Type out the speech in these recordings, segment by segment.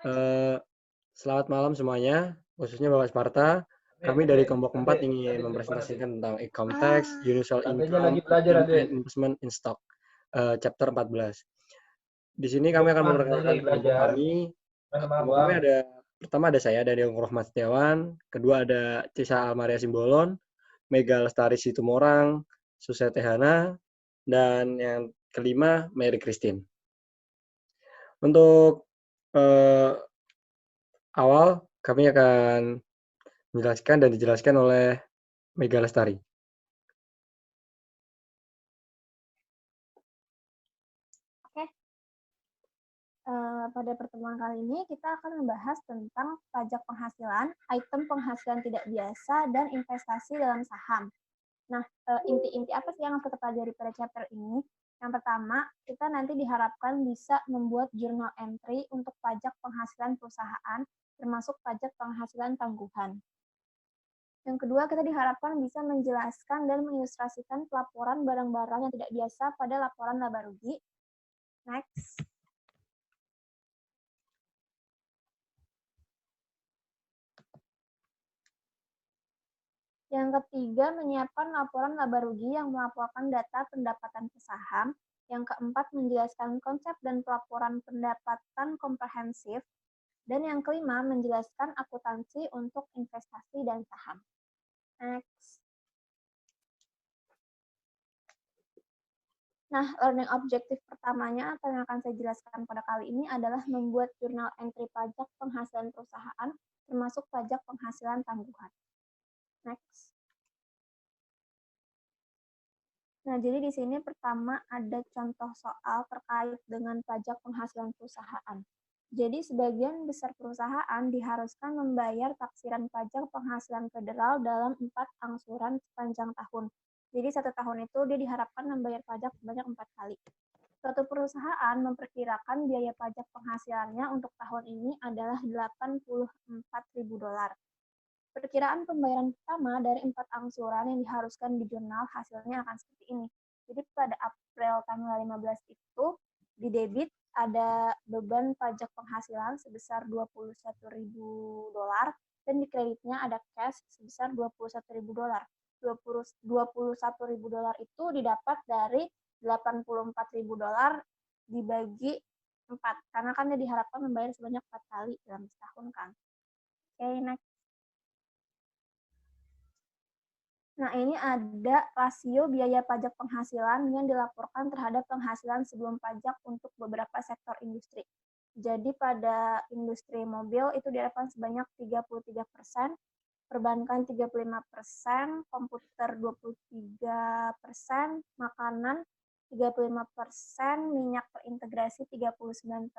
Eh, Selamat malam semuanya, khususnya Bapak Sparta. Kami dari kelompok 4 ingin mempresentasikan tentang income tax, universal Adanya income, lagi belajar and adek. investment in stock, chapter 14. Di sini kami akan Lukman, adanya memperkenalkan lagi kelompok belajar. kami. Mana Kelompok kami abang? ada, pertama ada saya, dari Rahmat Setiawan, kedua ada Cisa Almaria Simbolon, Mega Lestari Situmorang, Susete Hana, dan yang kelima Mary Christine. Untuk eh, awal, kami akan menjelaskan dan dijelaskan oleh Mega Lestari. Oke, pada pertemuan kali ini kita akan membahas tentang pajak penghasilan, item penghasilan tidak biasa, dan investasi dalam saham. Nah, inti-inti apa sih yang harus kita pelajari pada chapter ini? Yang pertama, kita nanti diharapkan bisa membuat journal entry untuk pajak penghasilan perusahaan, termasuk pajak penghasilan tangguhan. Yang kedua, kita diharapkan bisa menjelaskan dan mengilustrasikan pelaporan barang-barang yang tidak biasa pada laporan laba rugi. Next. Yang ketiga, menyiapkan laporan laba rugi yang melaporkan data pendapatan ke saham. Yang keempat, menjelaskan konsep dan pelaporan pendapatan komprehensif. Dan yang kelima, menjelaskan akuntansi untuk investasi dan saham. Next. Nah, learning objektif pertamanya atau yang akan saya jelaskan pada kali ini adalah membuat jurnal entry pajak penghasilan perusahaan, termasuk pajak penghasilan tangguhan. Next. Nah, jadi di sini pertama ada contoh soal terkait dengan pajak penghasilan perusahaan. Jadi sebagian besar perusahaan diharuskan membayar taksiran pajak penghasilan federal dalam 4 angsuran sepanjang tahun. Jadi 1 tahun itu dia diharapkan membayar pajak sebanyak 4 kali. Suatu perusahaan memperkirakan biaya pajak penghasilannya untuk tahun ini adalah $84.000. Perkiraan pembayaran pertama dari 4 angsuran yang diharuskan di jurnal hasilnya akan seperti ini. Jadi pada April tanggal 15 itu di debit ada beban pajak penghasilan sebesar $21.000 dan di kreditnya ada cash sebesar $21.000. $21.000 itu didapat dari $84.000 dibagi 4 karena kan dia diharapkan membayar sebanyak 4 kali dalam setahun kan. Oke, next. Nah, ini ada rasio biaya pajak penghasilan yang dilaporkan terhadap penghasilan sebelum pajak untuk beberapa sektor industri. Jadi pada industri mobil itu diharapkan sebanyak 33%, perbankan 35%, komputer 23%, makanan 35%, minyak terintegrasi 39%,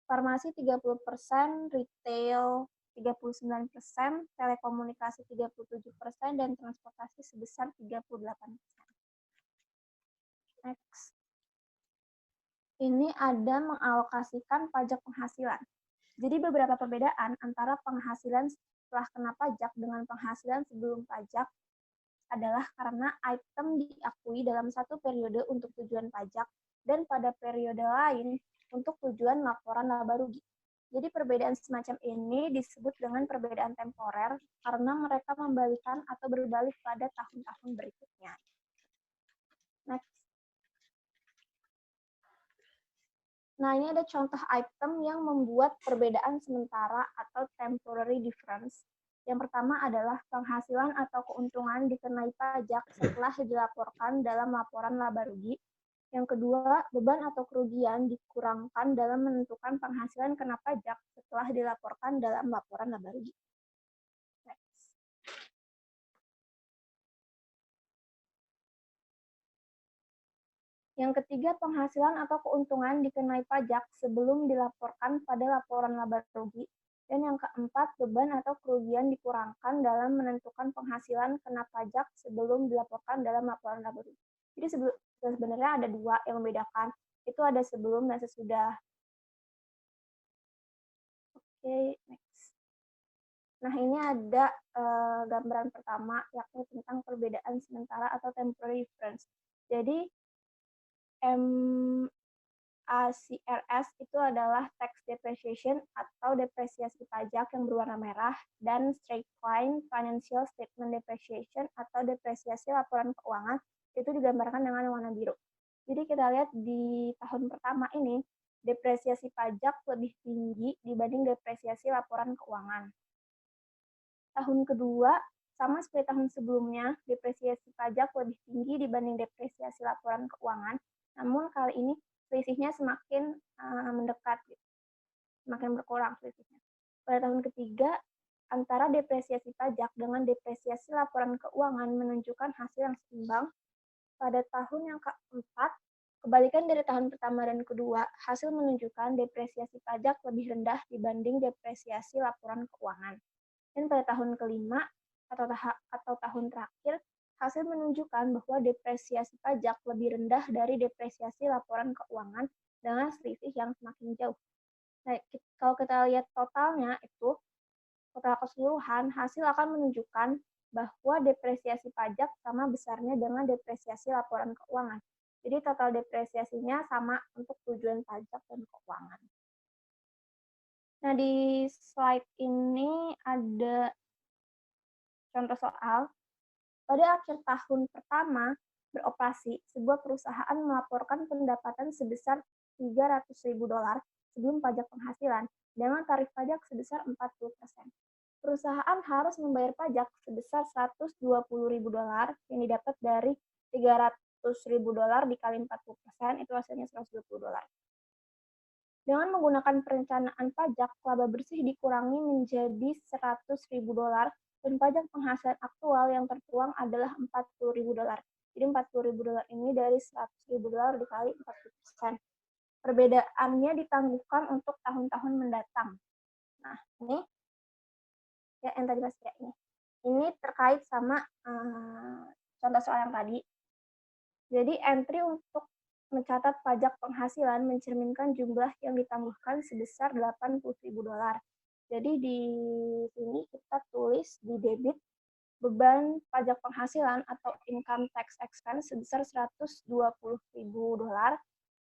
farmasi 30%, retail 39%, telekomunikasi 37%, dan transportasi sebesar 38%. Next. Ini ada mengalokasikan pajak penghasilan. Jadi beberapa perbedaan antara penghasilan setelah kena pajak dengan penghasilan sebelum pajak adalah karena item diakui dalam satu periode untuk tujuan pajak dan pada periode lain untuk tujuan laporan laba rugi. Jadi perbedaan semacam ini disebut dengan perbedaan temporer karena mereka membalikan atau berbalik pada tahun-tahun berikutnya. Next. Nah, ini ada contoh item yang membuat perbedaan sementara atau temporary difference. Yang pertama adalah penghasilan atau keuntungan dikenai pajak setelah dilaporkan dalam laporan laba rugi. Yang kedua, beban atau kerugian dikurangkan dalam menentukan penghasilan kena pajak setelah dilaporkan dalam laporan laba rugi. Next. Yang ketiga, penghasilan atau keuntungan dikenai pajak sebelum dilaporkan pada laporan laba rugi. Dan yang keempat, beban atau kerugian dikurangkan dalam menentukan penghasilan kena pajak sebelum dilaporkan dalam laporan laba rugi. Jadi sebenarnya ada dua yang membedakan. Itu ada sebelum dan sesudah. Oke, next. Nah, ini ada gambaran pertama, yakni tentang perbedaan sementara atau temporary difference. Jadi, ACRS itu adalah tax depreciation atau depresiasi pajak yang berwarna merah, dan straight line financial statement depreciation atau depresiasi laporan keuangan itu digambarkan dengan warna biru. Jadi kita lihat di tahun pertama ini, depresiasi pajak lebih tinggi dibanding depresiasi laporan keuangan. Tahun kedua, sama seperti tahun sebelumnya, depresiasi pajak lebih tinggi dibanding depresiasi laporan keuangan, namun kali ini selisihnya semakin mendekat, semakin berkurang selisihnya. Pada tahun ketiga, antara depresiasi pajak dengan depresiasi laporan keuangan menunjukkan hasil yang seimbang. Pada tahun yang keempat, kebalikan dari tahun pertama dan kedua, hasil menunjukkan depresiasi pajak lebih rendah dibanding depresiasi laporan keuangan. Dan pada tahun kelima atau tahun terakhir, hasil menunjukkan bahwa depresiasi pajak lebih rendah dari depresiasi laporan keuangan dengan selisih yang semakin jauh. Nah, kalau kita lihat totalnya itu, total keseluruhan, hasil akan menunjukkan bahwa depresiasi pajak sama besarnya dengan depresiasi laporan keuangan. Jadi total depresiasinya sama untuk tujuan pajak dan keuangan. Nah, di slide ini ada contoh soal. Pada akhir tahun pertama beroperasi, sebuah perusahaan melaporkan pendapatan sebesar $300.000 sebelum pajak penghasilan dengan tarif pajak sebesar 40%. Perusahaan harus membayar pajak sebesar $120.000 yang didapat dari $300.000 dikali 40%, itu hasilnya $120. Dengan menggunakan perencanaan pajak, laba bersih dikurangi menjadi $100.000 dan pajak penghasilan aktual yang tertuang adalah $40.000. Jadi $40.000 ini dari $100.000 dikali 40%. Perbedaannya ditangguhkan untuk tahun-tahun mendatang. Nah, ini ya yang tadi Mas ini. Ini terkait sama contoh soal yang tadi. Jadi entry untuk mencatat pajak penghasilan mencerminkan jumlah yang ditangguhkan sebesar $80.000. Jadi di sini kita tulis di debit beban pajak penghasilan atau income tax expense sebesar $120.000.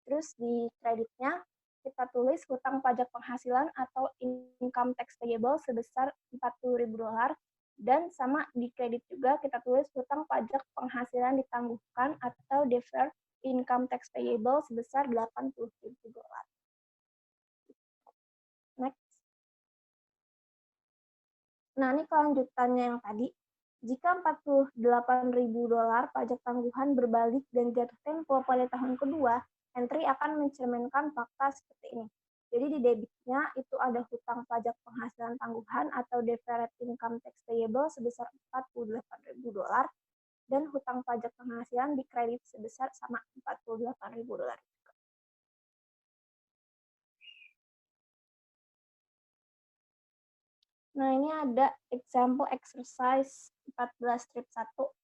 Terus di kreditnya kita tulis hutang pajak penghasilan atau income tax payable sebesar $40.000. Dan sama di kredit juga kita tulis hutang pajak penghasilan ditangguhkan atau deferred income tax payable sebesar $80.000. Next. Nah, ini kelanjutannya yang tadi. Jika $48.000 pajak tangguhan berbalik dan jatuh tempo pada tahun kedua, entry akan mencerminkan fakta seperti ini. Jadi di debitnya itu ada hutang pajak penghasilan tangguhan atau deferred income tax payable sebesar $48.000 dan hutang pajak penghasilan di kredit sebesar sama $48.000. Nah, ini ada example exercise 14 strip 1.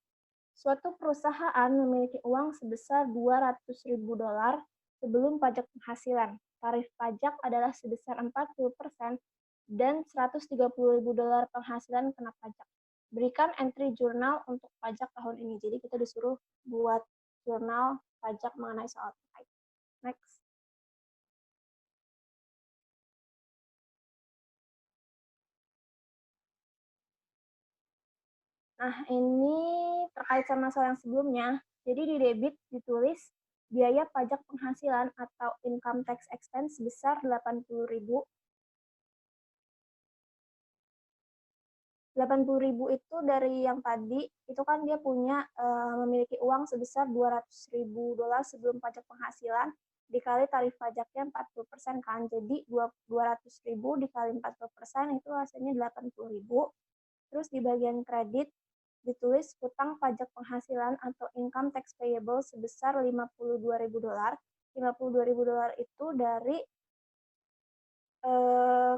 Suatu perusahaan memiliki uang sebesar $200.000 sebelum pajak penghasilan. Tarif pajak adalah sebesar 40% dan $130.000 penghasilan kena pajak. Berikan entry jurnal untuk pajak tahun ini. Jadi kita disuruh buat jurnal pajak mengenai soal terkait. Next. Nah, ini terkait sama soal yang sebelumnya. Jadi di debit ditulis biaya pajak penghasilan atau income tax expense sebesar $80.000. $80.000 itu dari yang tadi, itu kan dia punya memiliki uang sebesar $200.000 sebelum pajak penghasilan dikali tarif pajaknya 40% kan. Jadi 200.000 dikali 40% itu hasilnya $80.000. Terus di bagian kredit ditulis hutang pajak penghasilan atau income tax payable sebesar $52.000. $52.000 itu dari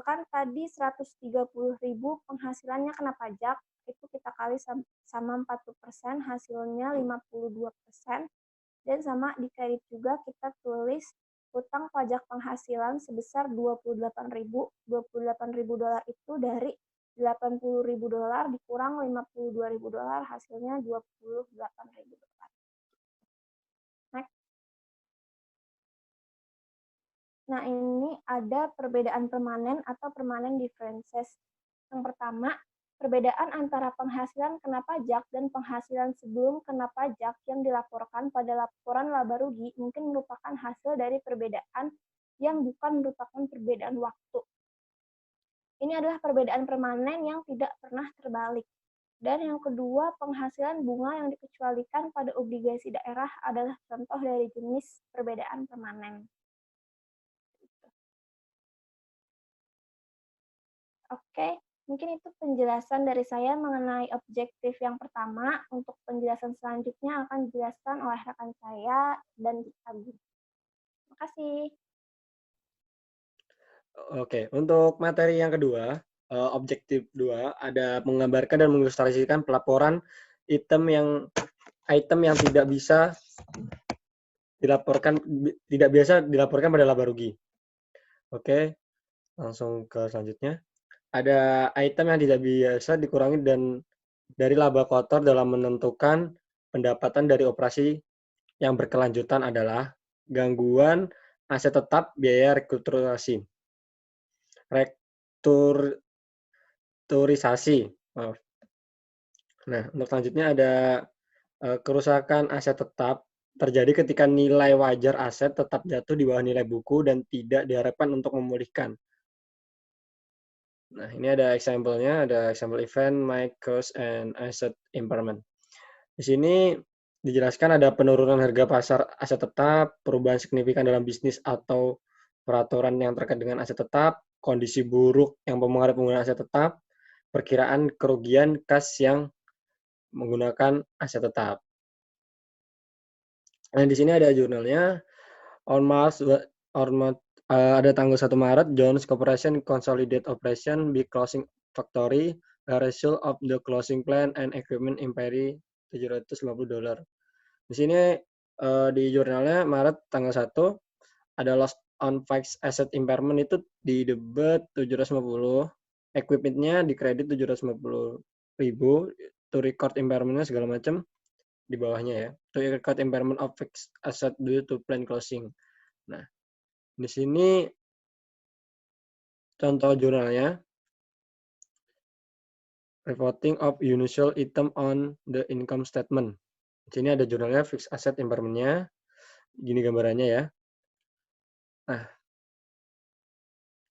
kan tadi 130.000 penghasilannya kena pajak, itu kita kali sama 40%, hasilnya 52%. Dan sama di kredit juga kita tulis hutang pajak penghasilan sebesar $28.000. $28.000 itu dari $80.000 dikurang $52.000, hasilnya $28.000. Next. Nah, ini ada perbedaan permanen atau permanent differences. Yang pertama, perbedaan antara penghasilan kena pajak dan penghasilan sebelum kena pajak yang dilaporkan pada laporan laba rugi mungkin merupakan hasil dari perbedaan yang bukan merupakan perbedaan waktu. Ini adalah perbedaan permanen yang tidak pernah terbalik. Dan yang kedua, penghasilan bunga yang dikecualikan pada obligasi daerah adalah contoh dari jenis perbedaan permanen. Oke, mungkin itu penjelasan dari saya mengenai objektif yang pertama. Untuk penjelasan selanjutnya akan dijelaskan oleh rekan saya dan Agus. Terima kasih. Oke, untuk materi yang kedua, objektif 2 ada menggambarkan dan mengilustrasikan pelaporan item yang tidak biasa dilaporkan pada laba rugi. Oke, langsung ke selanjutnya. Ada item yang tidak biasa dikurangi dan dari laba kotor dalam menentukan pendapatan dari operasi yang berkelanjutan adalah gangguan aset tetap, biaya restrukturisasi. Maaf. Nah, untuk selanjutnya ada kerusakan aset tetap terjadi ketika nilai wajar aset tetap jatuh di bawah nilai buku dan tidak diharapkan untuk memulihkan. Nah, ini ada example-nya, ada example event, might cause and asset impairment. Di sini dijelaskan ada penurunan harga pasar aset tetap, perubahan signifikan dalam bisnis atau peraturan yang terkait dengan aset tetap, kondisi buruk yang mempengaruhi penggunaan aset tetap, perkiraan kerugian kas yang menggunakan aset tetap. Nah, di sini ada jurnalnya. Ada tanggal 1 Maret, Jones Corporation Consolidate Operation Big Closing Factory, a result of the closing plan and equipment impairment $750. Di sini di jurnalnya Maret tanggal 1 ada loss on fixed asset impairment itu di debit 750, equipment-nya di kredit 750.000, to record impairment-nya segala macam di bawahnya ya. To record impairment of fixed asset due to plan closing. Nah, di sini contoh jurnalnya, reporting of unusual item on the income statement. Di sini ada jurnalnya, fixed asset impairment-nya. Gini gambarannya ya. Nah,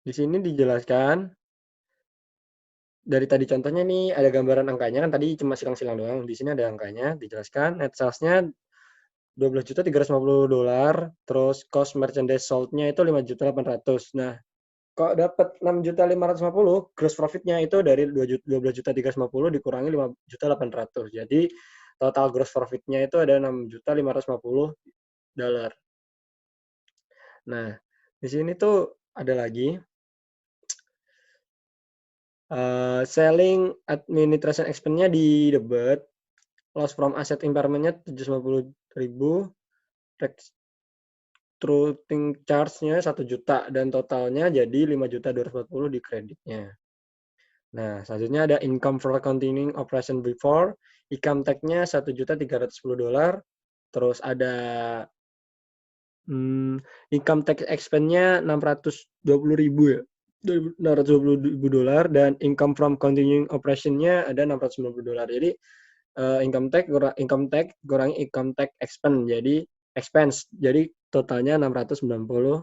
di sini dijelaskan, dari tadi contohnya nih ada gambaran angkanya, kan tadi cuma silang-silang doang. Di sini ada angkanya, dijelaskan net sales-nya $12.350, terus cost merchandise sold-nya itu 5.800.000. Nah, kok dapat 6.550, gross profit-nya itu dari 12.350 dikurangi 5.800. Jadi total gross profit-nya itu ada $6.550. Nah, di sini tuh ada lagi selling administration expense-nya di debit, loss from asset impairment-nya 750.000, restructuring charge-nya 1 juta dan totalnya jadi 5.240 di kreditnya. Nah, selanjutnya ada income for continuing operation before, income tax-nya $1.310. Terus ada income tax expense-nya 620.000 ya. $620.000 dan income from continuing operation-nya ada $690. Jadi income tax kurangi income tax expense. Jadi totalnya 690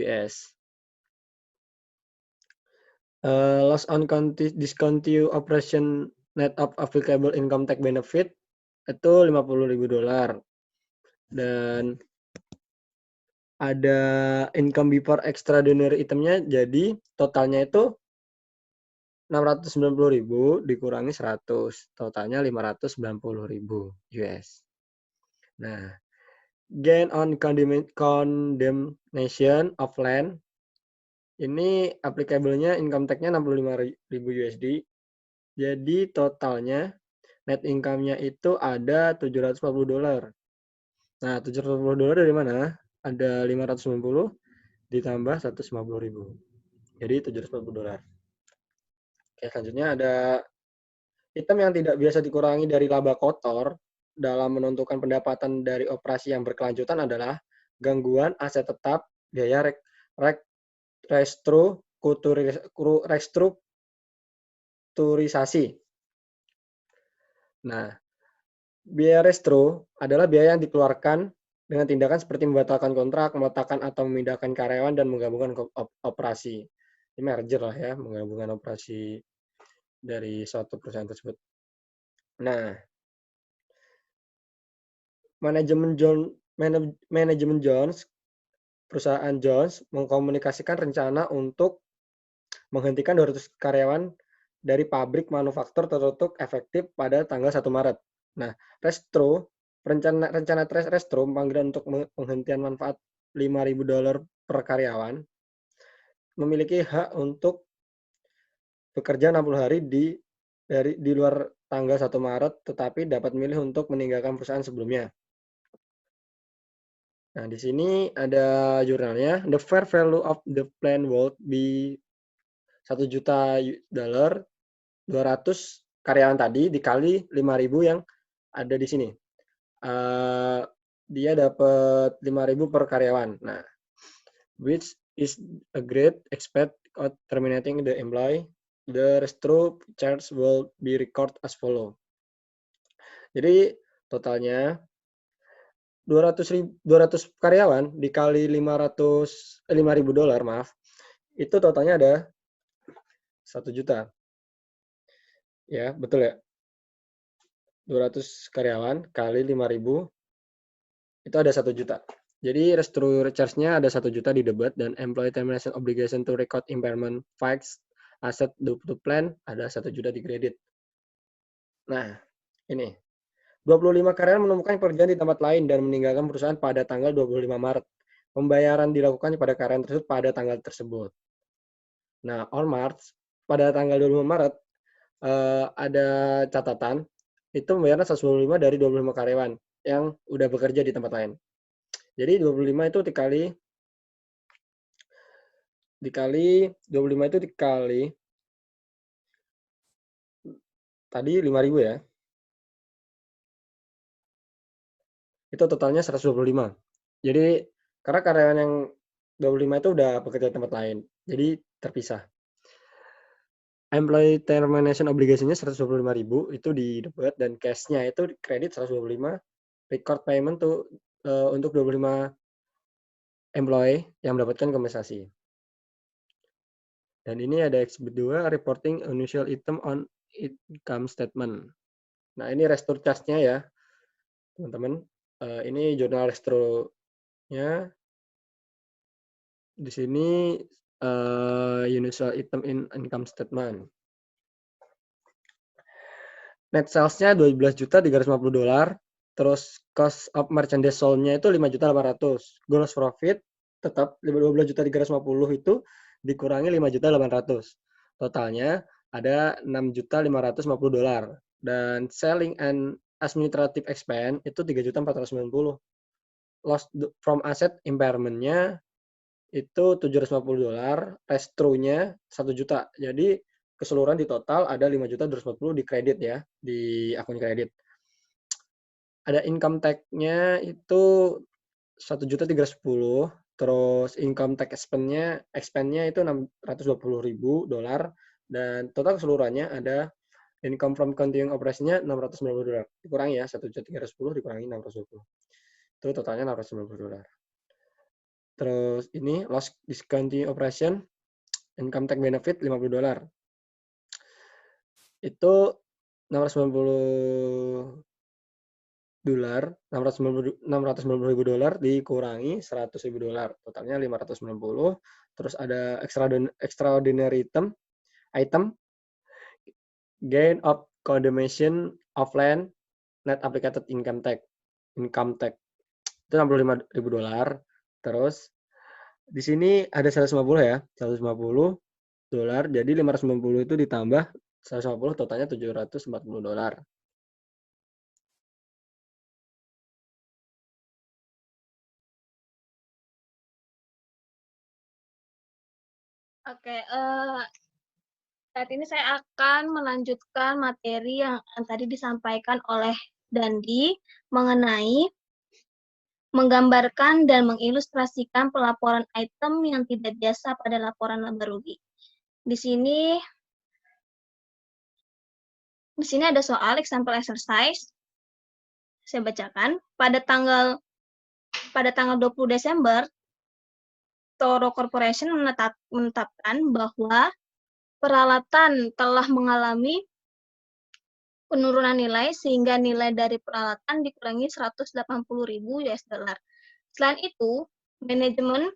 US. Loss on discontinue operation net of applicable income tax benefit itu $50.000. Dan ada income before extraordinary itemnya, jadi totalnya itu 690.000 dikurangi 100, totalnya 590.000 US. Nah, gain on condemnation of land, ini applicable-nya income tax-nya 65.000 USD. Jadi totalnya net income-nya itu ada $740. Nah, $740 dari mana? Ada 590 ditambah 150.000. Jadi $740. Oke, selanjutnya ada item yang tidak biasa dikurangi dari laba kotor dalam menentukan pendapatan dari operasi yang berkelanjutan adalah gangguan aset tetap, biaya restrukturisasi. Nah, biaya restro adalah biaya yang dikeluarkan dengan tindakan seperti membatalkan kontrak, meletakkan atau memindahkan karyawan, dan menggabungkan operasi. Ini merger lah ya, menggabungkan operasi dari suatu perusahaan tersebut. Nah, manajemen Jones, perusahaan Jones mengkomunikasikan rencana untuk menghentikan 200 karyawan dari pabrik manufaktur tertutup efektif pada tanggal 1 Maret. Nah, rencana Restro panggilan untuk penghentian manfaat $5.000 per karyawan memiliki hak untuk bekerja 60 hari di luar tanggal 1 Maret, tetapi dapat memilih untuk meninggalkan perusahaan sebelumnya. Nah, di sini ada jurnalnya. The fair value of the plan would be $1 juta, 200 karyawan tadi dikali 5.000 yang ada di sini. Dia dapat 5.000 per karyawan. Nah, which is a great expect of terminating the employee. The restro charge will be recorded as follow. Jadi totalnya 200 karyawan dikali $5.000, maaf. Itu totalnya ada 1 juta. Ya, betul ya. 200 karyawan kali 5.000 itu ada 1 juta. Jadi restructure charge-nya ada 1 juta di debit, dan employee termination obligation to record impairment fixed asset due to plan ada 1 juta di kredit. Nah, ini 25 karyawan menemukan pekerjaan di tempat lain dan meninggalkan perusahaan pada tanggal 25 Maret. Pembayaran dilakukan kepada karyawan tersebut pada tanggal tersebut. Nah, on March, pada tanggal 25 Maret, ada catatan, itu pembayaran 125 dari 25 karyawan yang udah bekerja di tempat lain. Jadi 25 itu dikali 25 itu dikali tadi 5.000 ya. Itu totalnya 125. Jadi karena karyawan yang 25 itu udah bekerja di tempat lain, jadi terpisah. Employee termination obligation-nya 125.000 itu di debit, dan cash-nya itu kredit 125, record payment tuh untuk 25 employee yang mendapatkan kompensasi. Dan ini ada Exhibit 2, reporting unusual item on income statement. Nah, ini restro charge-nya ya, teman-teman. Ini jurnal restro-nya. Di sini unusual item in income statement. Net sales-nya $12.350. Terus cost of merchandise sold-nya itu $5.800. Gross profit tetap $12.350 itu dikurangi $5.800. Totalnya ada $6.550. Dan selling and administrative expense itu $3.490. Loss from asset impairment-nya itu $750, restro-nya 1 juta. Jadi keseluruhan di total ada 5.240 di kredit ya, di akun kredit. Ada income tax-nya itu 1.310, terus income tax expense-nya itu $620.000, dan total keseluruhannya ada income from continuing operation-nya $690. Dikurangi ya, 1.310 dikurangi 620. Itu totalnya $690. Terus ini loss discontinued operation, income tax benefit $50. Itu $690, $690.000 dikurangi $100.000, totalnya $590. Terus ada extraordinary item gain of condemnation of land net applied income tax itu $65.000. Terus di sini ada 150 ya, $150. Jadi 590 itu ditambah 150, totalnya $740. Oke, saat ini saya akan melanjutkan materi yang tadi disampaikan oleh Dandi mengenai menggambarkan dan mengilustrasikan pelaporan item yang tidak biasa pada laporan laba rugi. Di sini ada soal example exercise. Saya bacakan. Pada tanggal 20 Desember, Toro Corporation menetapkan bahwa peralatan telah mengalami penurunan nilai sehingga nilai dari peralatan dikurangi 180.000 US dollar. Selain itu, manajemen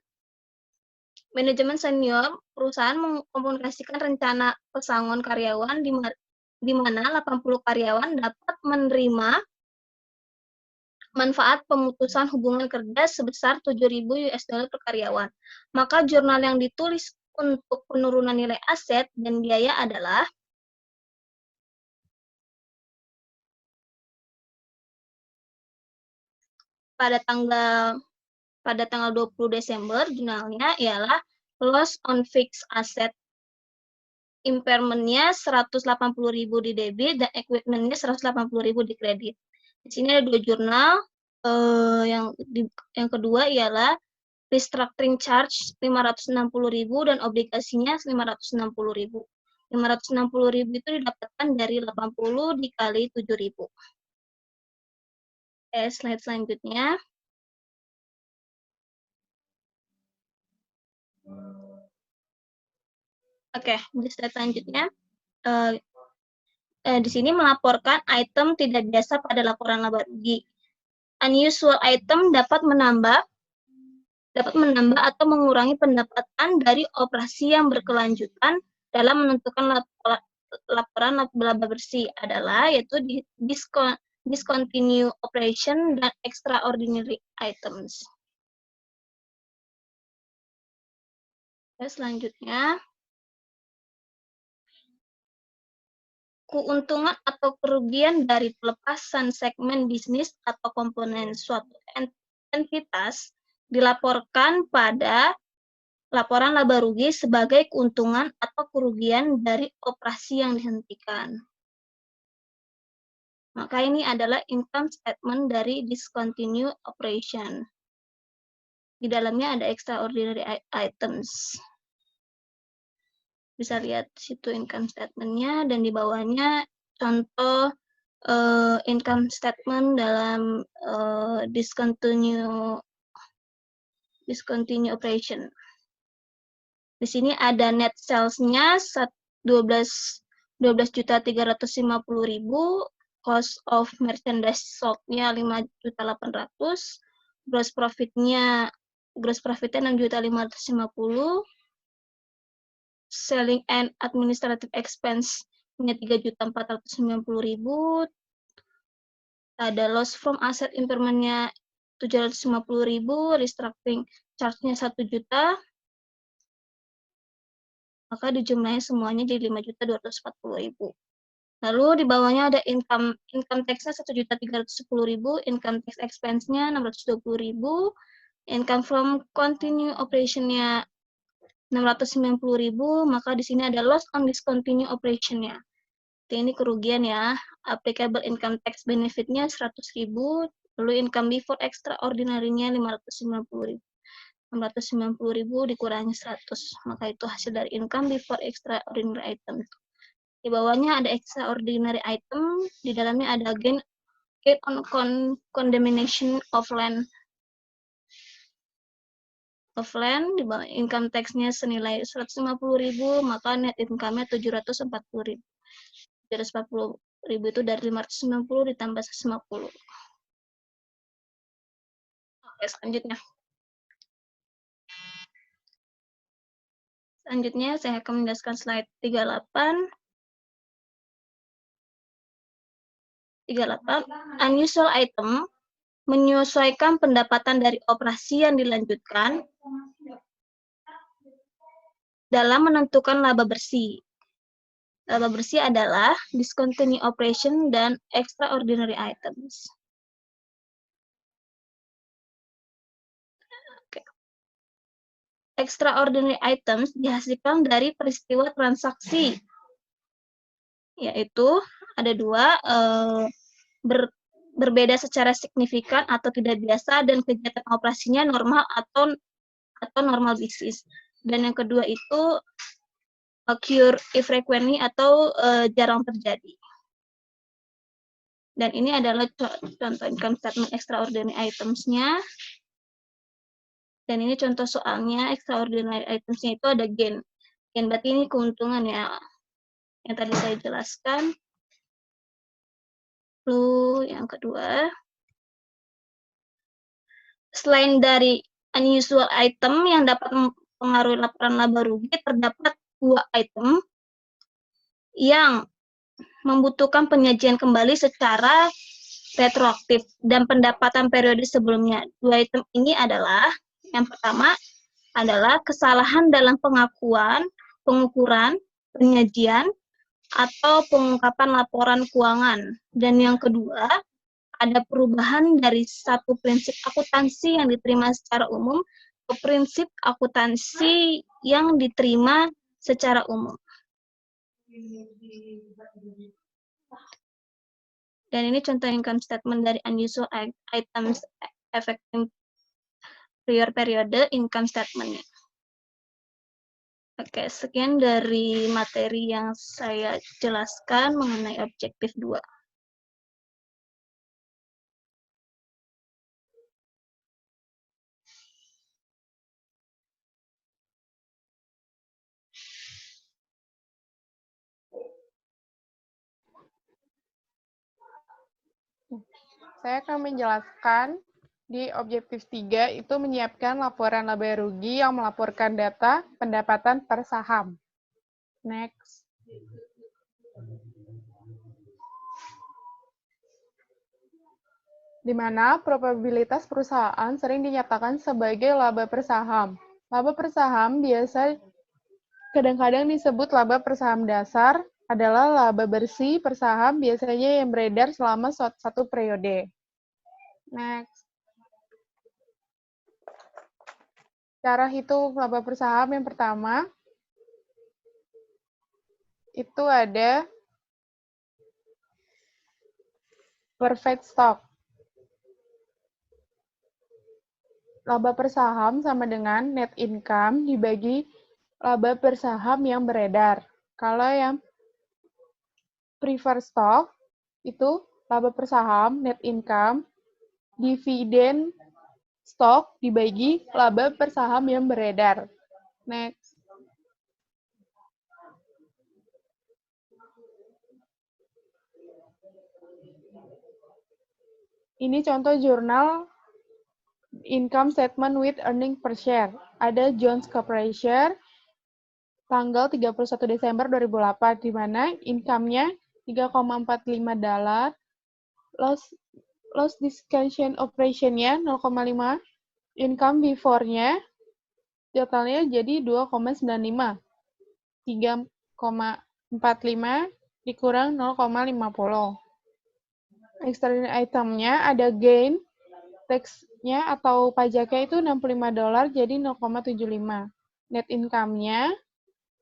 senior perusahaan mengkomunikasikan rencana pesangon karyawan di mana 80 karyawan dapat menerima manfaat pemutusan hubungan kerja sebesar 7.000 US dollar per karyawan. Maka jurnal yang ditulis untuk penurunan nilai aset dan biaya adalah pada tanggal 20 Desember jurnalnya ialah loss on fixed asset, impairment-nya 180.000 di debit dan equipment-nya 180.000 di kredit. Di sini ada dua jurnal. Yang kedua ialah restructuring charge 560.000 dan obligasinya 560.000. 560.000 itu didapatkan dari 80 dikali 7.000. Slide selanjutnya. Di slide selanjutnya. Di sini melaporkan item tidak biasa pada laporan laba rugi. Unusual item dapat menambah atau mengurangi pendapatan dari operasi yang berkelanjutan dalam menentukan laporan laba bersih adalah yaitu discontinue operation dan extraordinary items. Selanjutnya, keuntungan atau kerugian dari pelepasan segmen bisnis atau komponen suatu entitas dilaporkan pada laporan laba rugi sebagai keuntungan atau kerugian dari operasi yang dihentikan. Maka ini adalah income statement dari discontinue operation. Di dalamnya ada extraordinary items. Bisa lihat situ income statement-nya dan di bawahnya contoh income statement dalam discontinue operation. Di sini ada net sales-nya 12.350.000, cost of merchandise sold-nya 5.800.000, gross profit-nya 6.550.000, selling and administrative expense-nya 3.490.000, ada loss from asset impairment-nya 750.000, restructuring charge-nya 1 juta, maka dijumlahin semuanya jadi 5.240.000. Lalu di bawahnya ada income tax-nya 1.310.000, income tax expense-nya 620.000, income from continue operation-nya 690.000, maka di sini ada loss on discontinue operation-nya. Ini kerugian ya. Applicable income tax benefit-nya 100.000, lalu income before extraordinary-nya 590.000. 690.000 dikurangi 100, maka itu hasil dari income before extraordinary item. Di bawahnya ada extraordinary item, di dalamnya ada gain on condemnation of land. Di bawah income tax-nya senilai 150.000, maka net income-nya 740.000. 740.000 itu dari 590 ditambah 150. Selanjutnya. Saya akan menjelaskan slide 38. Unusual item menyesuaikan pendapatan dari operasi yang dilanjutkan dalam menentukan laba bersih. Laba bersih adalah discontinue operation dan extraordinary items. Extraordinary items dihasilkan dari peristiwa transaksi, yaitu ada dua, berbeda secara signifikan atau tidak biasa, dan kegiatan operasinya normal atau normal bisnis. Dan yang kedua itu occur infrequently atau jarang terjadi. Dan ini adalah contoh income statement extraordinary items-nya. Dan ini contoh soalnya, extraordinary items-nya itu ada gain. Gain berarti ini keuntungan ya, yang tadi saya jelaskan. Lalu yang kedua, selain dari unusual item yang dapat mempengaruhi laporan laba rugi, terdapat 2 item yang membutuhkan penyajian kembali secara retroaktif dan pendapatan periode sebelumnya. 2 item ini adalah, yang pertama adalah kesalahan dalam pengukuran, penyajian, atau pengungkapan laporan keuangan. Dan yang kedua, ada perubahan dari satu prinsip akuntansi yang diterima secara umum ke prinsip akuntansi yang diterima secara umum. Dan ini contoh income statement dari unusual items affecting prior periode income statement-nya. Oke, sekian dari materi yang saya jelaskan mengenai objektif 2. Saya akan menjelaskan di objektif 3 itu menyiapkan laporan laba rugi yang melaporkan data pendapatan per saham. Next. Di mana probabilitas perusahaan sering dinyatakan sebagai laba per saham. Laba per saham biasa kadang-kadang disebut laba per saham dasar, adalah laba bersih per saham biasanya yang beredar selama satu periode. Next. Cara hitung laba per saham yang pertama, itu ada perfect stock. Laba per saham sama dengan net income dibagi laba per saham yang beredar. Kalau yang preferred stock, itu laba per saham, net income, dividen stock dibagi laba per saham yang beredar. Next. Ini contoh jurnal income statement with earning per share. Ada Jones Corporation tanggal 31 Desember 2008, di mana income-nya $3,45, loss discussion operation-nya 0,5, income before-nya totalnya jadi 2,95. 3,45 dikurang 0,50. Extraordinary item-nya ada gain, tax-nya atau pajaknya itu $65, jadi 0,75. Net income-nya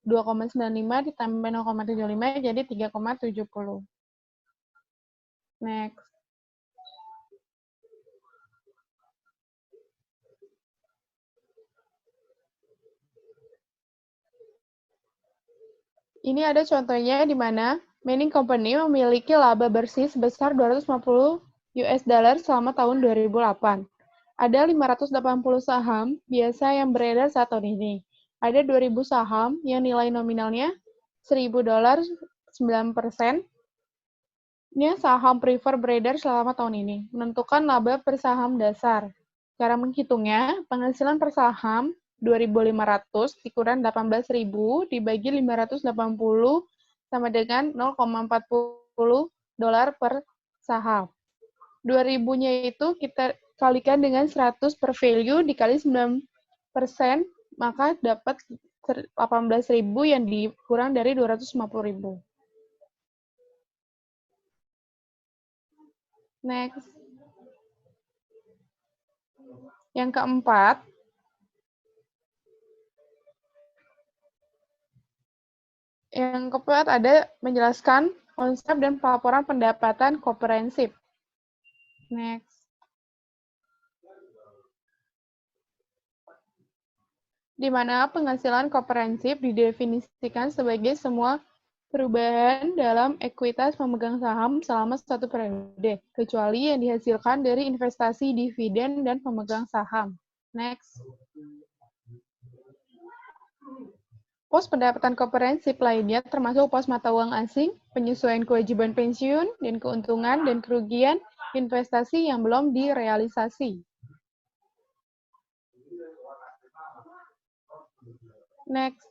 2,95 ditambah 0,75 jadi 3,70. Next. Ini ada contohnya di mana mining company memiliki laba bersih sebesar $250 selama tahun 2008. Ada 580 saham biasa yang beredar saat tahun ini. Ada 2.000 saham yang nilai nominalnya $1.000, 9%. Ini saham prefer beredar selama tahun ini. Menentukan laba per saham dasar. Cara menghitungnya, penghasilan per saham 2.500 dikurang 18.000 dibagi 580 sama dengan $0,40 per saham. 2.000-nya itu kita kalikan dengan 100 per value dikali 9%, maka dapat 18.000 yang dikurang dari 250.000. Next. Yang keempat, ada menjelaskan konsep dan pelaporan pendapatan komprehensif. Next. Di mana penghasilan komprehensif didefinisikan sebagai semua perubahan dalam ekuitas pemegang saham selama satu periode, kecuali yang dihasilkan dari investasi dividen dan pemegang saham. Next. Pos pendapatan komprehensif lainnya termasuk pos mata uang asing, penyesuaian kewajiban pensiun, dan keuntungan dan kerugian investasi yang belum direalisasi. Next.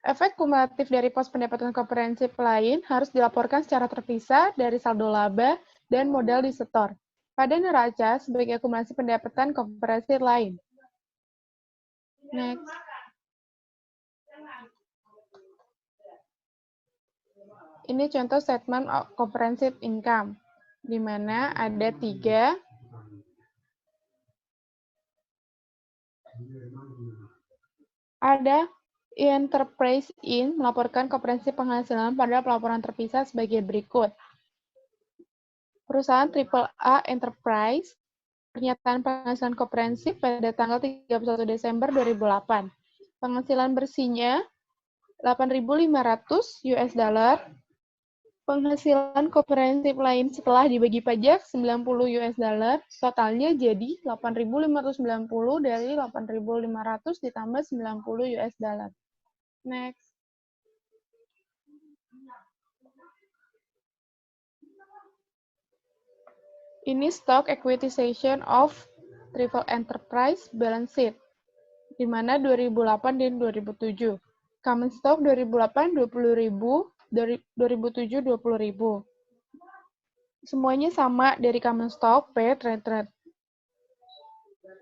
Efek kumulatif dari pos pendapatan komprehensif lain harus dilaporkan secara terpisah dari saldo laba dan modal disetor pada neraca sebagai akumulasi pendapatan komprehensif lain. Next. Ini contoh statement of comprehensive income, di mana ada 3. Ada Enterprise In melaporkan komprehensif penghasilan pada pelaporan terpisah sebagai berikut. Perusahaan AAA Enterprise, pernyataan penghasilan komprehensif pada tanggal 31 Desember 2008. Penghasilan bersihnya $8.500, penghasilan komprehensif lain setelah dibagi pajak $90, totalnya jadi $8.590 dari $8.500 ditambah $90. Next. Ini stock equitization of Triple Enterprise balance sheet, di mana 2008 dan 2007. Common stock 2008 20.000, 2007 20.000. Semuanya sama dari common stock, P, trade.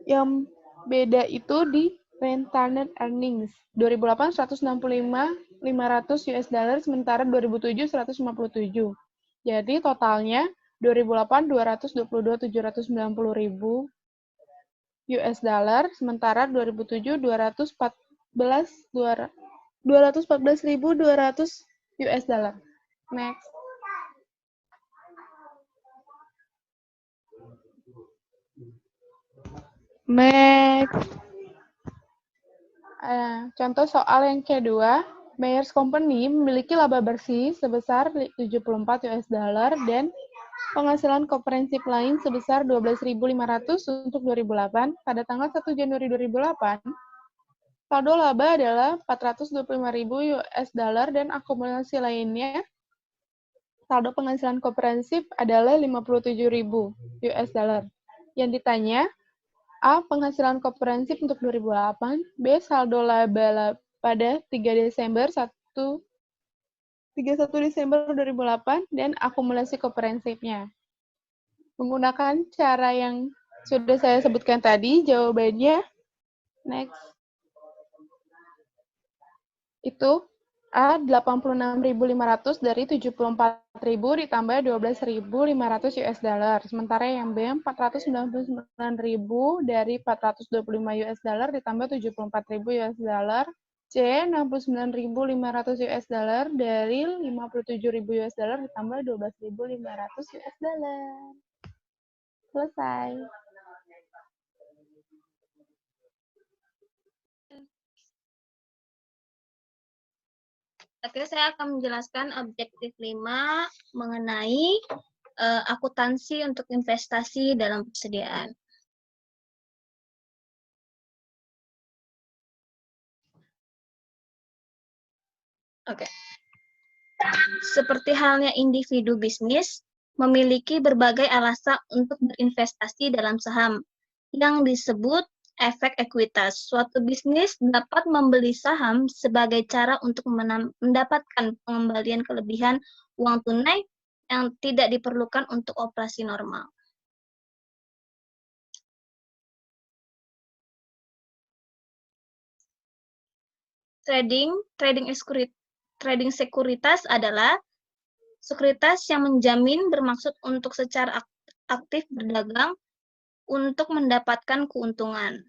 Yang beda itu di retained earnings. 2008 $165.500, sementara 2007 $157. Jadi totalnya 2008 $222.790.000, sementara 2007 $214.200. Next. Next. Contoh soal yang kedua, Meyers Company memiliki laba bersih sebesar $74 dan penghasilan komprehensif lain sebesar $12.500 untuk 2008. Pada tanggal 1 Januari 2008, saldo laba adalah $425.000 dan akumulasi lainnya, saldo penghasilan komprehensif adalah $57.000. Yang ditanya, A. Penghasilan komprehensif untuk 2008, B. Saldo laba pada 31 Desember 2008, dan akumulasi komprehensifnya. Menggunakan cara yang sudah saya sebutkan tadi, jawabannya next. Itu A. 86.500 dari 74.000 ditambah $12.500. Sementara yang B. 499.000 dari $425 ditambah $74.000. C. 69.500 dari $57.000 ditambah $12.500. Selesai. Oke, saya akan menjelaskan objektif 5 mengenai akuntansi untuk investasi dalam persediaan. Oke. Seperti halnya individu bisnis, memiliki berbagai alasan untuk berinvestasi dalam saham, yang disebut efek ekuitas. Suatu bisnis dapat membeli saham sebagai cara untuk mendapatkan pengembalian kelebihan uang tunai yang tidak diperlukan untuk operasi normal. Trading sekuritas adalah sekuritas yang menjamin bermaksud untuk secara aktif berdagang untuk mendapatkan keuntungan.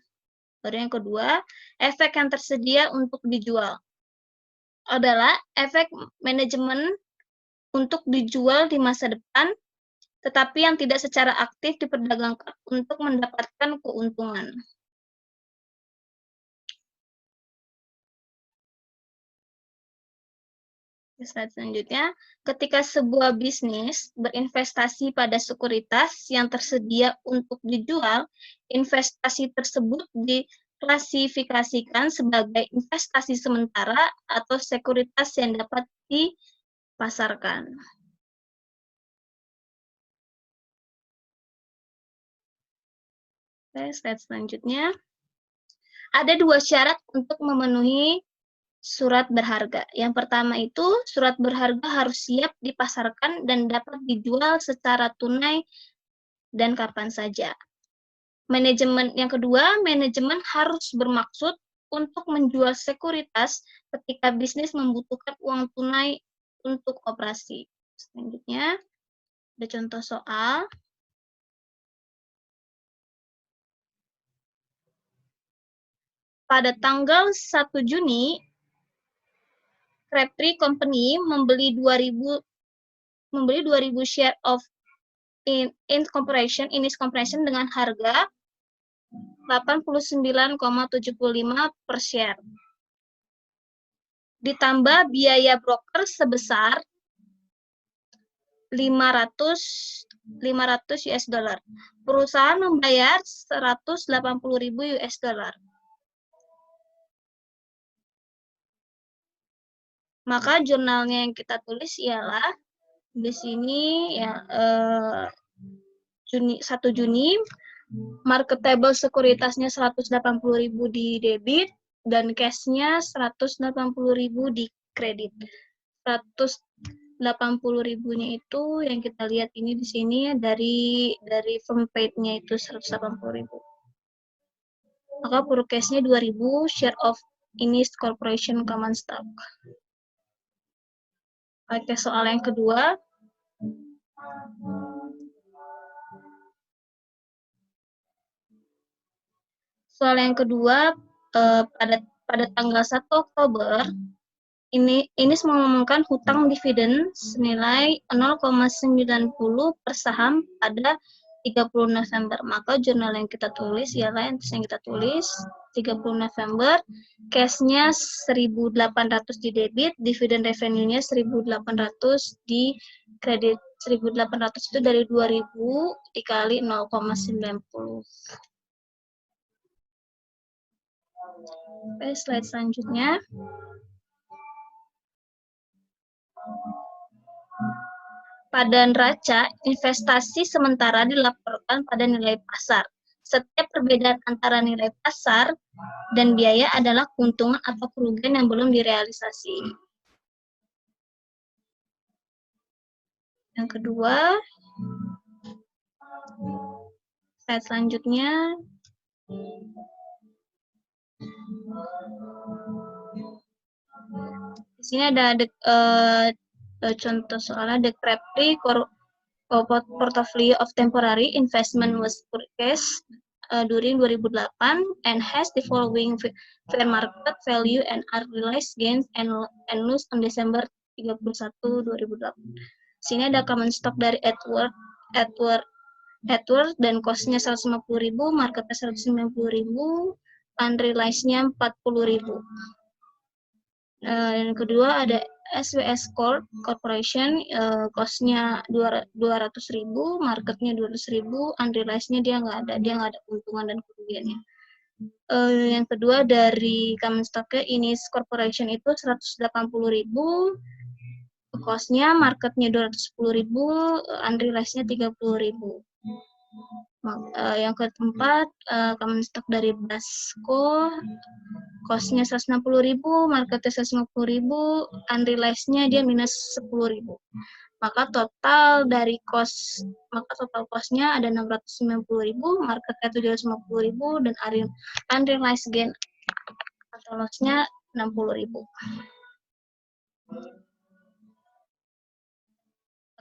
Baru yang kedua, efek yang tersedia untuk dijual adalah efek manajemen untuk dijual di masa depan, tetapi yang tidak secara aktif diperdagangkan untuk mendapatkan keuntungan. Slide selanjutnya, ketika sebuah bisnis berinvestasi pada sekuritas yang tersedia untuk dijual, investasi tersebut diklasifikasikan sebagai investasi sementara atau sekuritas yang dapat dipasarkan. Oke, slide selanjutnya. Ada 2 syarat untuk memenuhi surat berharga. Yang pertama itu, surat berharga harus siap dipasarkan dan dapat dijual secara tunai dan kapan saja. Yang kedua, manajemen harus bermaksud untuk menjual sekuritas ketika bisnis membutuhkan uang tunai untuk operasi. Selanjutnya, ada contoh soal. Pada tanggal 1 Juni, Crabtree Company membeli 2.000 share of Innis Corporation dengan harga 89,75 per share. Ditambah biaya broker sebesar 500 US dollar. Perusahaan membayar 180.000 US dollar. Maka jurnalnya yang kita tulis ialah di sini ya 1 Juni marketable sekuritasnya 180.000 di debit dan cash-nya 180.000 di kredit. 180.000-nya itu yang kita lihat ini di sini dari firm paid-nya itu 180.000. Maka forecast-nya 2.000 share of Innis Corporation common stock. Oke, soal yang kedua. Soal yang kedua, pada tanggal 1 Oktober, Innis mengumumkan hutang dividen senilai 0,90 per saham pada 30 November. Maka jurnal yang kita tulis ialah yang kita tulis 30 November, cash-nya 1.800 di debit, dividen revenue-nya 1.800 di kredit. 1.800 itu dari 2.000 dikali 0,90. Oke, slide selanjutnya. Pada neraca, investasi sementara dilaporkan pada nilai pasar. Setiap perbedaan antara nilai pasar dan biaya adalah keuntungan atau kerugian yang belum direalisasi. Yang kedua, slide selanjutnya. Di sini ada contoh soalnya, the Crabtree portfolio of temporary investment was purchased during 2008 and has the following fair market value and unrealized gains and loss on December 31, 2008. Sini ada common stock dari Edward dan cost-nya 150.000, marketnya 190.000, unrealized-nya 40.000. Yang kedua ada SWS Corporation, cost-nya 200.000, marketnya 200.000, unrealized-nya dia nggak ada keuntungan dan kerugiannya. Yang kedua dari common stock-nya Innis Corporation itu 180.000, cost-nya marketnya 210.000, unrealized-nya 30.000. Yang keempat, common stock dari Basco, cost-nya 160.000, marketnya 150.000, unrealized-nya dia minus 10.000. Maka total cost-nya ada 690.000, marketnya 750.000, dan unrealized gain atau loss-nya 60.000.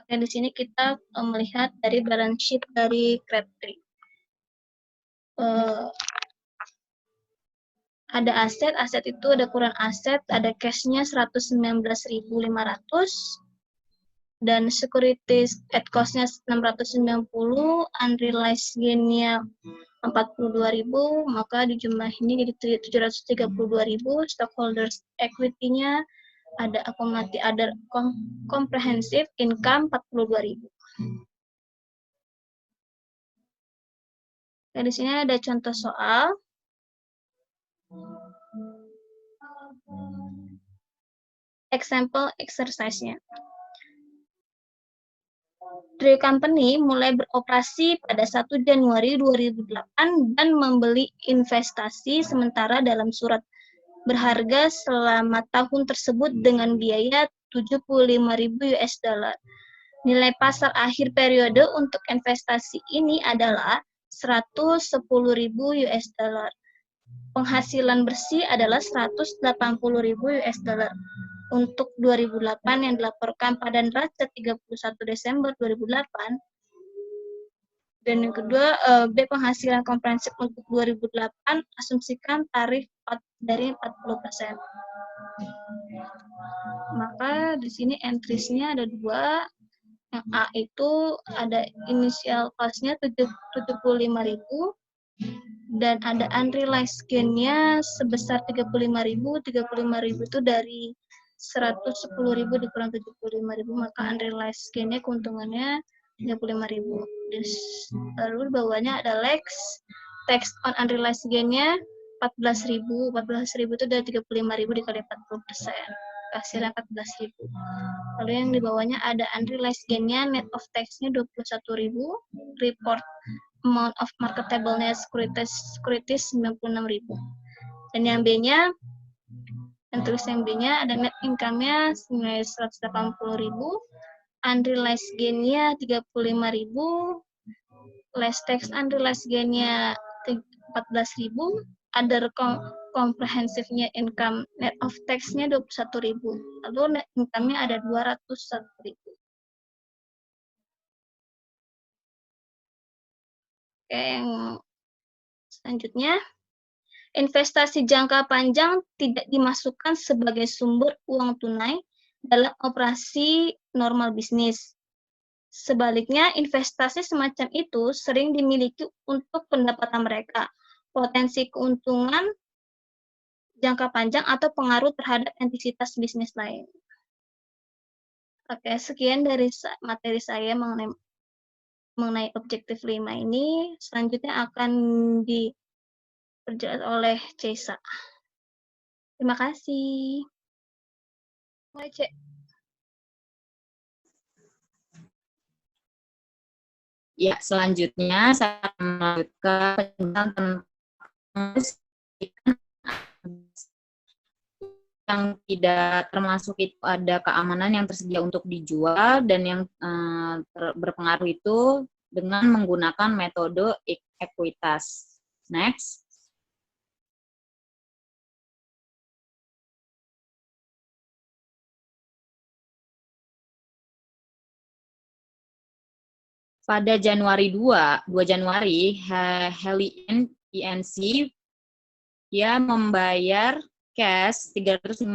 Oke, di sini kita melihat dari balance sheet dari Crabtree. Ada aset itu ada kurang aset, ada cash-nya 119.500, dan securities at cost-nya 690, unrealized gain-nya 42.000, maka dijumlahin jadi 732.000, stockholders equity-nya ada akumulatif other comprehensive income 42.000. Di sini ada contoh soal. Example exercise-nya. Trio Company mulai beroperasi pada 1 Januari 2008 dan membeli investasi sementara dalam surat berharga selama tahun tersebut dengan biaya 75.000 US dollar. Nilai pasar akhir periode untuk investasi ini adalah 110.000 US dollar. Penghasilan bersih adalah 180.000 US dollar. Untuk 2008 yang dilaporkan pada neraca 31 Desember 2008. Dan yang kedua, B penghasilan komprehensif untuk 2008, asumsikan tarif dari 40%. Maka di sini entries-nya ada dua. Yang A itu ada initial cost-nya 75.000 dan ada unrealized gain-nya sebesar 35.000. 35.000 itu dari 110.000 dikurang 75.000, maka unrealized gain-nya keuntungannya 35.000. Lalu di bawahnya ada tax on unrealized gain-nya 14.000. 14.000 itu dari 35.000 dikali 40%. Hasilnya 14.000. Lalu yang di bawahnya ada unrealized gain-nya, net of tax-nya 21.000, report amount of marketable securities 96.000. Dan yang B-nya, yang tulis yang B-nya ada net income-nya 180.000, unrealized gain-nya 35.000, less tax unrealized gain-nya 14.000, other comprehensive-nya income net of tax-nya 21.000. Lalu net income-nya ada 201.000. Oke, yang selanjutnya, investasi jangka panjang tidak dimasukkan sebagai sumber uang tunai dalam operasi normal bisnis. Sebaliknya, investasi semacam itu sering dimiliki untuk pendapatan mereka, potensi keuntungan jangka panjang atau pengaruh terhadap entitas bisnis lain. Oke, sekian dari materi saya mengenai objektif 5 ini. Selanjutnya akan diperjelas oleh Cesa. Terima kasih. Mulai, Cek. Ya, selanjutnya saya akan melanjutkan penjelasan tentang yang tidak termasuk itu ada keamanan yang tersedia untuk dijual dan yang berpengaruh itu dengan menggunakan metode ekuitas. Next. Pada Januari 2 Januari, Helion INC dia membayar cash 350.000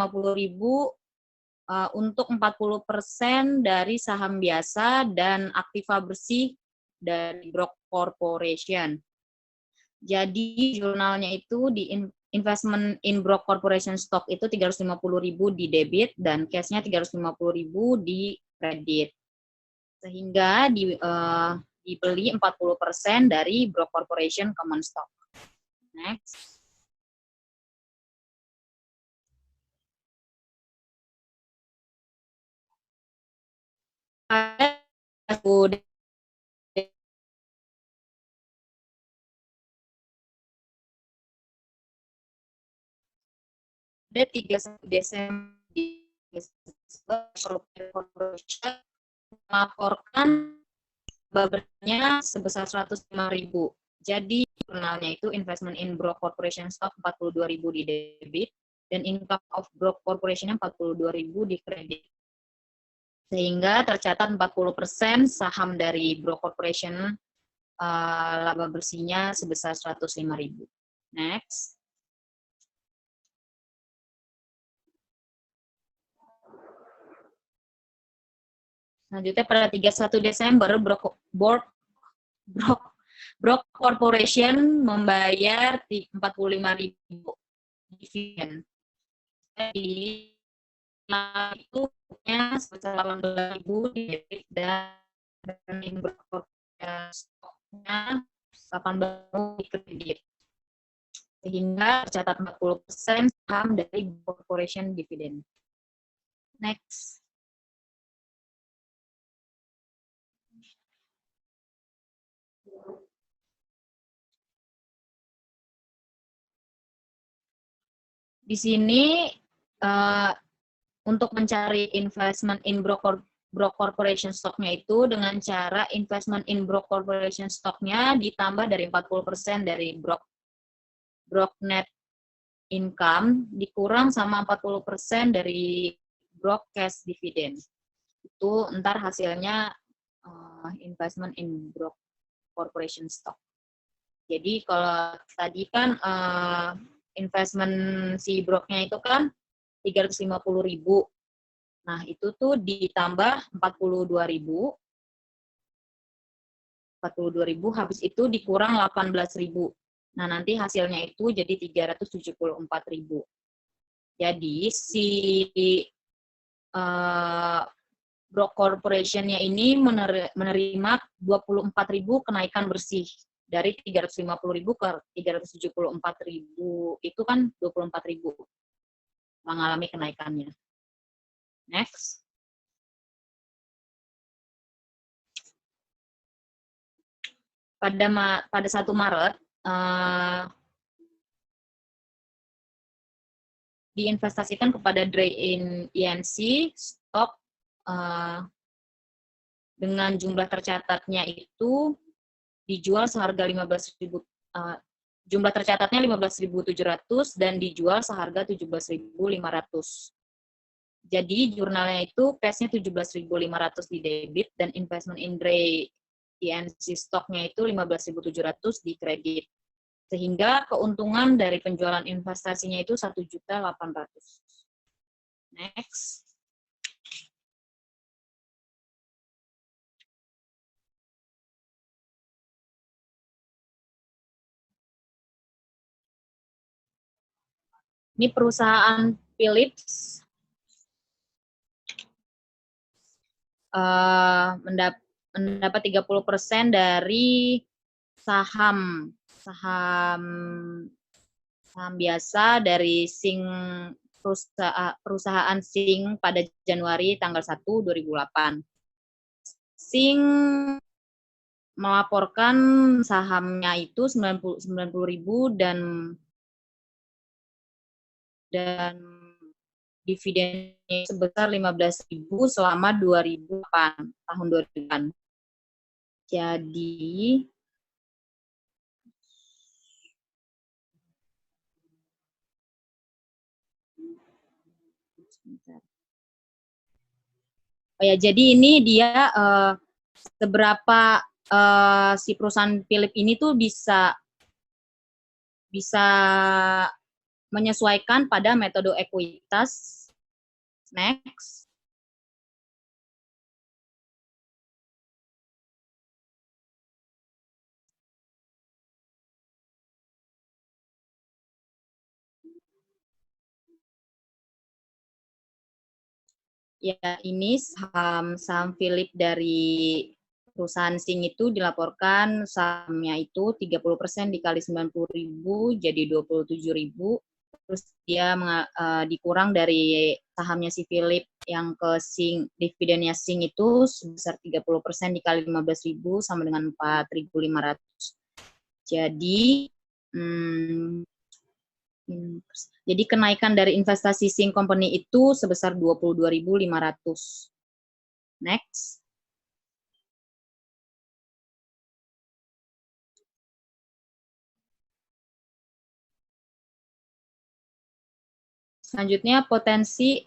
untuk 40% dari saham biasa dan aktiva bersih dari Brok Corporation. Jadi jurnalnya itu di investment in Brok Corporation stock itu 350.000 di debit dan cashnya 350.000 di kredit. Sehingga dibeli 40% dari Brok Corporation common stock. Next. Pada 31 Desember Corporation melaporkan laba sebesar 105.000. Jadi jurnalnya itu investment in Brok Corporation stock 42.000 di debit dan income of Brok Corporation 42.000 di kredit. Sehingga tercatat 40% saham dari Brok Corporation laba bersihnya sebesar 105.000. Next. Selanjutnya pada 31 Desember, Brok Corporation membayar 45.000 dividen. Jadi itu sebesar 18.000 di debit dan Brok stoknya 18.000 di kredit. Sehingga tercatat 40% saham dari corporation dividend. Next. Di sini untuk mencari investment in Brok Corporation stocknya itu dengan cara investment in Brok Corporation stocknya ditambah dari 40% dari Brok net income dikurang sama 40% dari Brok cash dividend. Itu ntar hasilnya investment in Brok Corporation stock. Jadi kalau tadi kan investment si Broknya itu kan 350.000. Nah, itu tuh ditambah 42.000. 42.000 habis itu dikurang 18.000. Nah, nanti hasilnya itu jadi 374.000. Jadi si Brok Corporation-nya ini menerima 24.000 kenaikan bersih. Dari 350.000 ke 374.000 itu kan 24.000 mengalami kenaikannya. Next. Pada 1 Maret diinvestasikan kepada Dray INC stok dengan jumlah tercatatnya itu dijual seharga 15.000, jumlah tercatatnya 15.700 dan dijual seharga 17.500. Jadi jurnalnya itu cash-nya 17.500 di debit dan investment in Dray INC stoknya itu 15.700 di kredit. Sehingga keuntungan dari penjualan investasinya itu 1.800.000. Next. Ini perusahaan Philips mendapat 30% dari saham biasa dari perusahaan Sing pada Januari tanggal 1, 2008. Sing melaporkan sahamnya itu 90.000 dan dividennya sebesar 15.000 selama 2008, tahun 2008. Jadi jadi ini dia seberapa si perusahaan Philips ini tuh bisa menyesuaikan pada metode ekuitas. Next. Ya, ini saham Philips dari perusahaan Sing itu dilaporkan sahamnya itu 30% dikali 90.000 jadi 27.000. Terus dia dikurang dari sahamnya si Philips yang ke Sing, dividennya Sing itu sebesar 30% dikali 15.000 sama dengan 4.500. Jadi kenaikan dari investasi Sing Company itu sebesar 22.500. Next. Selanjutnya, potensi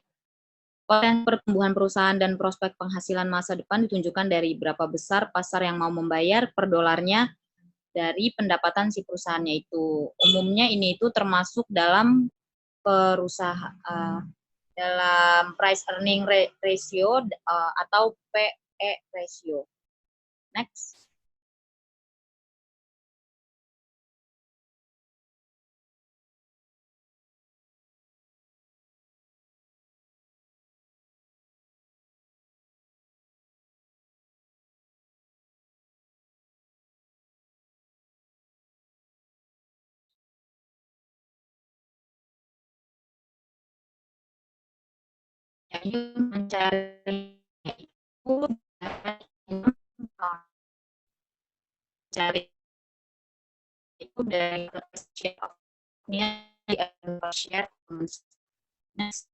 pertumbuhan perusahaan dan prospek penghasilan masa depan ditunjukkan dari berapa besar pasar yang mau membayar per dolarnya dari pendapatan si perusahaannya itu. Umumnya ini itu termasuk dalam dalam price earning ratio atau PE ratio. Next. Yang mencari itu cari itu dari share of-nya di share. Next.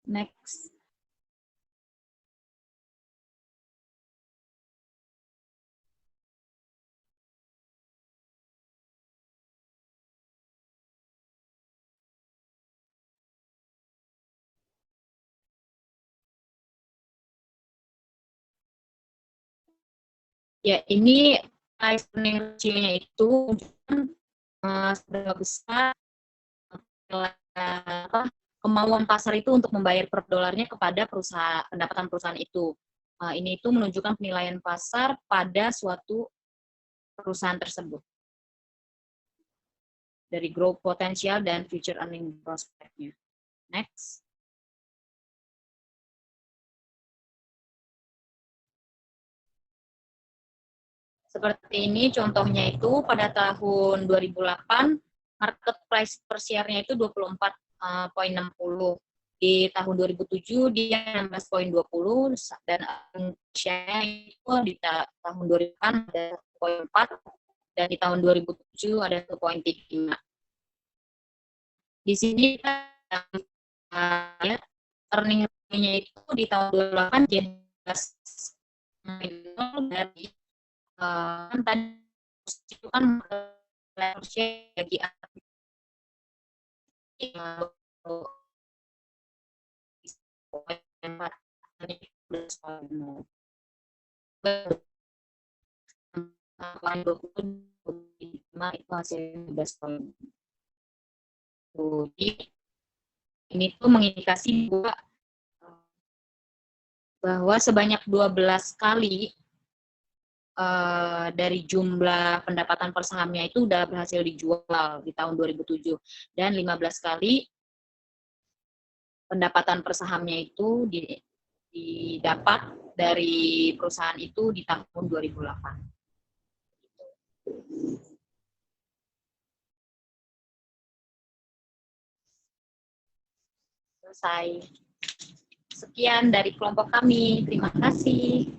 Next. Ya, ini price earning ratio-nya itu seberapa besar kemauan pasar itu untuk membayar per dolarnya kepada pendapatan perusahaan itu. Ini itu menunjukkan penilaian pasar pada suatu perusahaan tersebut. Dari growth potensial dan future earning prospect-nya. Next. Seperti ini contohnya itu pada tahun 2008 market price per share-nya itu 24,60. Di tahun 2007 dia 16,20 dan share-nya itu di tahun 2008 ada 1,4 dan di tahun 2007 ada 1,35. Di sini ya, earning-nya itu di tahun 2008 jelas dari kan tadi itu kan bagi itu hasilnya 12 Jadi ini tuh mengindikasi bahwa sebanyak 12 kali dari jumlah pendapatan per sahamnya itu udah berhasil dijual di tahun 2007 dan 15 kali pendapatan per sahamnya itu didapat dari perusahaan itu di tahun 2008. Selesai. Sekian dari kelompok kami. Terima kasih.